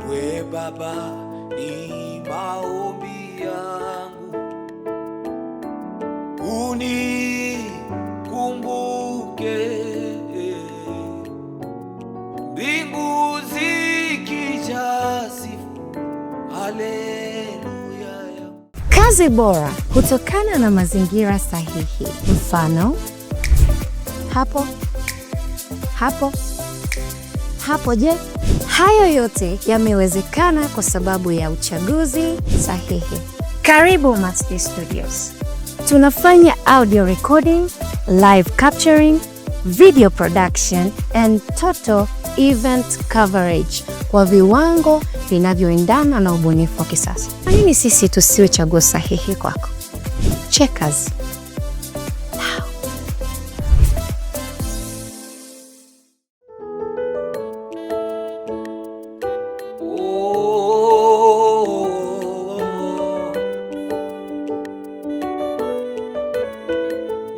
We Baba, ni maombi yangu, unikumbuke mbingu zikijaa sifa. Haleluya. Kazi bora hutokana na mazingira sahihi. Mfano, hapo. Je, hayo yote yamewezekana kwa sababu ya uchaguzi sahihi. Karibu Masti Studios. Tunafanya audio recording, live capturing, video production and total event coverage kwa viwango vinavyoendana na ubunifu wa kisasa. Kwa nini sisi tusiwe chaguo sahihi kwako? Checkers.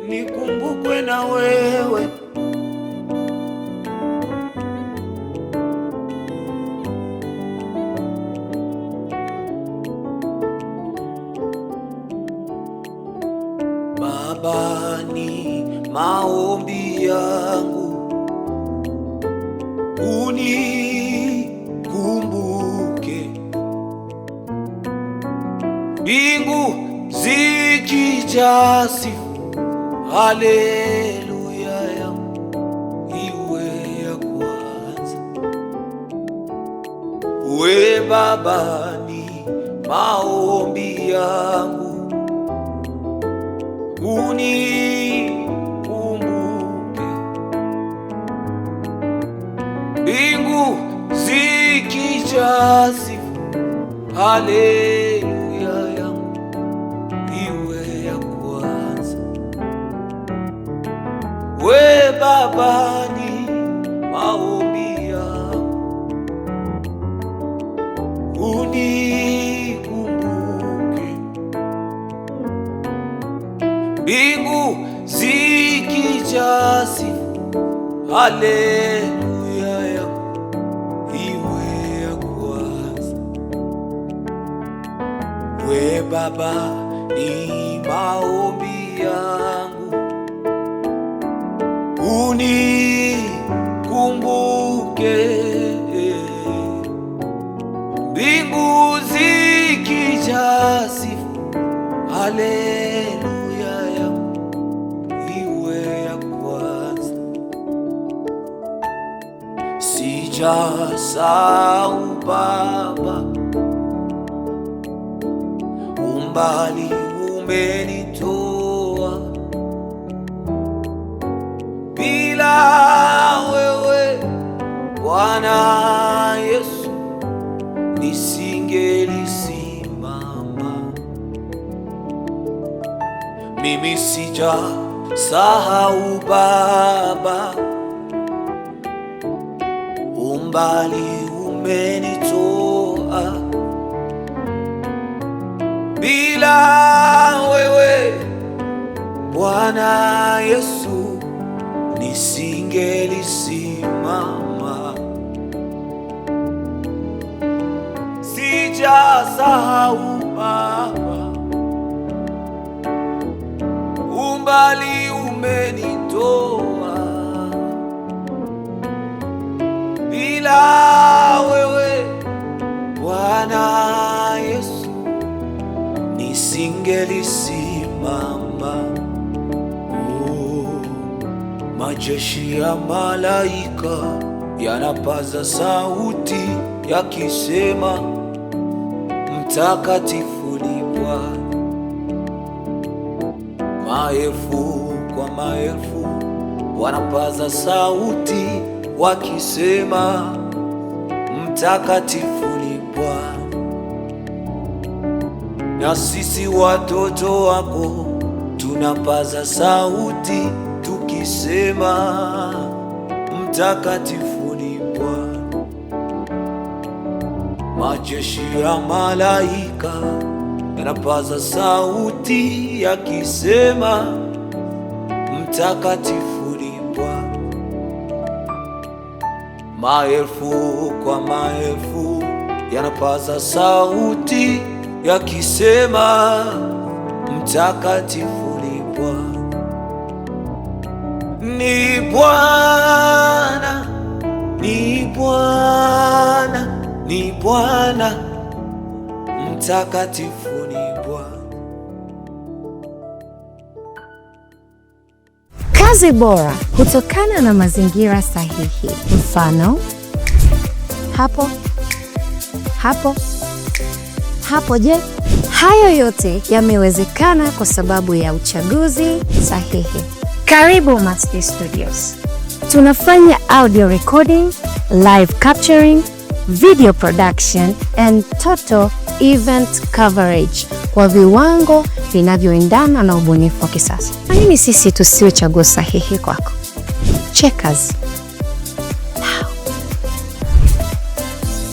Nikumbukwe na wewe, Baba, ni maombi yangu, unikumbuke mbingu zikijaa sifa. Haleluya yangu iwe ya kwanza. We Baba, ni maombi yangu, unikumbuke mbingu zikijaa sifa. Haleluya yangu iwe ya kwanza. We Baba, ni maombi yangu, unikumbuke mbingu zikijaa sifa. Haleluya yangu iwe ya kwanza. We Baba, ni maombi yangu, unikumbuke mbingu zikijaa sifa. Haleluya yangu iwe ya kwanza. Sijasahau Baba, umbali umenitoa, bila wewe Bwana Yesu nisingelisimama. Mimi sijasahau Baba, umbali umenitoa, bila wewe Bwana Yesu nisingelisimama. Sijasahau Baba, umbali umenitoa, bila wewe Bwana Yesu nisingelisimama. Majeshi ya malaika yanapaza sauti yakisema, mtakatifu ni Bwana. Maelfu kwa maelfu wanapaza sauti wakisema, mtakatifu ni Bwana. Na sisi watoto wako tunapaza sauti tukisema, mtakatifu ni Bwana. Majeshi ya malaika yanapaza sauti yakisema, mtakatifu ni Bwana. Maelfu kwa maelfu yanapaza sauti yakisema, mtakatifu ni Bwana, ni Bwana, ni Bwana, ni Bwana, mtakatifu ni Bwana. Kazi bora hutokana na mazingira sahihi. Mfano, hapo hapo hapo. Je, hayo yote yamewezekana kwa sababu ya uchaguzi sahihi. Karibu Masti Studios. Tunafanya audio recording, live capturing, video production and total event coverage kwa viwango vinavyoendana na ubunifu wa kisasa. Kwa nini sisi tusiwe chaguo sahihi kwako? Checkers.